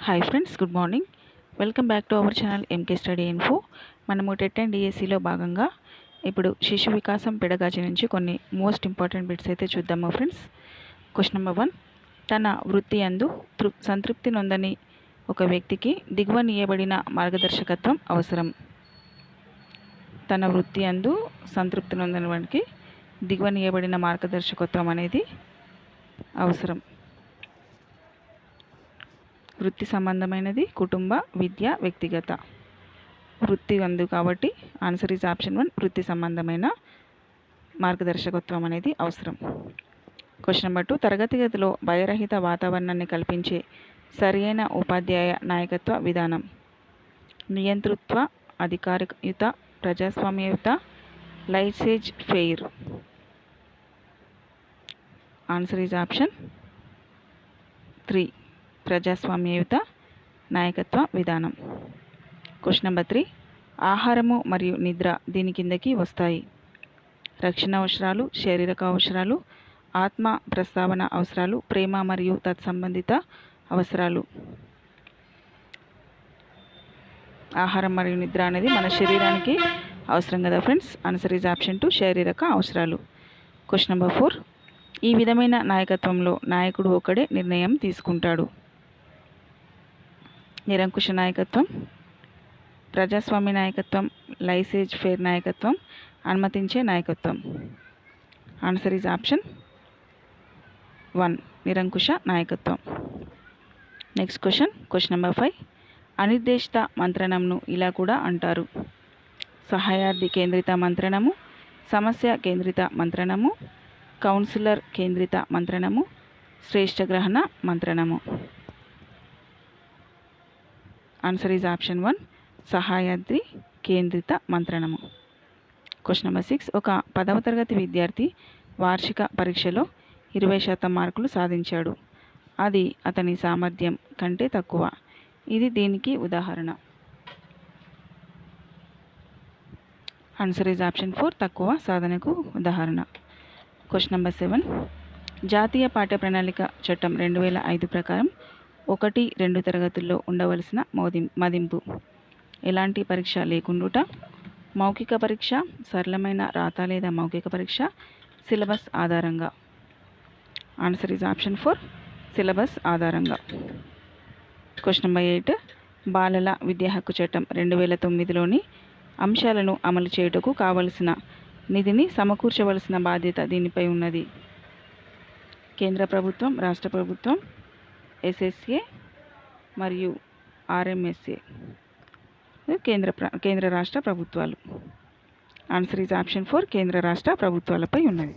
Hi friends, good morning. Welcome back to our channel MK study info. మనము TET and డిఎస్సిలో భాగంగా ఇప్పుడు శిశు వికాసం పెడగాజీ నుంచి కొన్ని మోస్ట్ ఇంపార్టెంట్ బిట్స్ అయితే చూద్దాము ఫ్రెండ్స్. Question number 1. తన వృత్తి యందు సంతృప్తి నొందని ఒక వ్యక్తికి దిగువనీయబడిన మార్గదర్శకత్వం అవసరం. తన వృత్తి యందు సంతృప్తి నొందని వాడికి దిగువనీయబడిన మార్గదర్శకత్వం అనేది అవసరం. వృత్తి సంబంధమైనది, కుటుంబ, విద్య, వ్యక్తిగత. వృత్తి అందు కాబట్టి ఆన్సర్ ఈజ్ ఆప్షన్ 1. వృత్తి సంబంధమైన మార్గదర్శకత్వం అనేది అవసరం. Question number 2. తరగతి గదిలో భయరహిత వాతావరణాన్ని కల్పించే సరియైన ఉపాధ్యాయ నాయకత్వ విధానం. నియంతృత్వ, అధికారయుత, ప్రజాస్వామ్యయుత, laissez faire. Answer is option 3. ప్రజాస్వామ్యయుత నాయకత్వ విధానం. Question number 3. ఆహారము మరియు నిద్ర దీని కిందకి వస్తాయి. రక్షణ అవసరాలు, శారీరక అవసరాలు, ఆత్మ ప్రస్తావన అవసరాలు, ప్రేమ మరియు తత్సంబంధిత అవసరాలు. ఆహారం మరియు నిద్ర అనేది మన శరీరానికి అవసరం కదా ఫ్రెండ్స్. Answer is option 2. శారీరక అవసరాలు. Question number 4. ఈ విధమైన నాయకత్వంలో నాయకుడు ఒకడే నిర్ణయం తీసుకుంటాడు. నిరంకుశ నాయకత్వం, ప్రజాస్వామ్య నాయకత్వం, లైసేజ్ ఫెయిర్ నాయకత్వం, అనుమతించే నాయకత్వం. Answer is option 1. నిరంకుశ నాయకత్వం. Next question number 5. అనిర్దేశిత మంత్రణంను ఇలా కూడా అంటారు. సహాయార్థి కేంద్రిత మంత్రణము, సమస్య కేంద్రిత మంత్రణము, కౌన్సిలర్ కేంద్రిత మంత్రణము, శ్రేష్ఠ గ్రహణ మంత్రణము. Answer is option 1. సహాయాద్రి కేంద్రిత మంత్రణము. Question number 6. ఒక 10వ తరగతి విద్యార్థి వార్షిక పరీక్షలో 20% మార్కులు సాధించాడు. అది అతని సామర్థ్యం కంటే తక్కువ. ఇది దీనికి ఉదాహరణ. Answer is option 4. తక్కువ సాధనకు ఉదాహరణ. Question number 7. జాతీయ పాఠ్య ప్రణాళిక చట్టం 2005 ప్రకారం 1-2 తరగతుల్లో ఉండవలసిన మదింపు. ఎలాంటి పరీక్ష లేకుండుట, మౌఖిక పరీక్ష, సరళమైన రాత లేదా మౌఖిక పరీక్ష, సిలబస్ ఆధారంగా. Answer is option 4. సిలబస్ ఆధారంగా. Question number 8. బాలల విద్యా హక్కు చట్టం 2009లోని అంశాలను అమలు చేయుటకు కావలసిన నిధిని సమకూర్చవలసిన బాధ్యత దీనిపై ఉన్నది. కేంద్ర ప్రభుత్వం, రాష్ట్ర ప్రభుత్వం, ఎస్ఎస్ఏ మరియు ఆర్ఎంఎస్ఏ. కేంద్ర రాష్ట్ర ప్రభుత్వాలు. Answer is option 4. కేంద్ర రాష్ట్ర ప్రభుత్వాలపై ఉన్నది.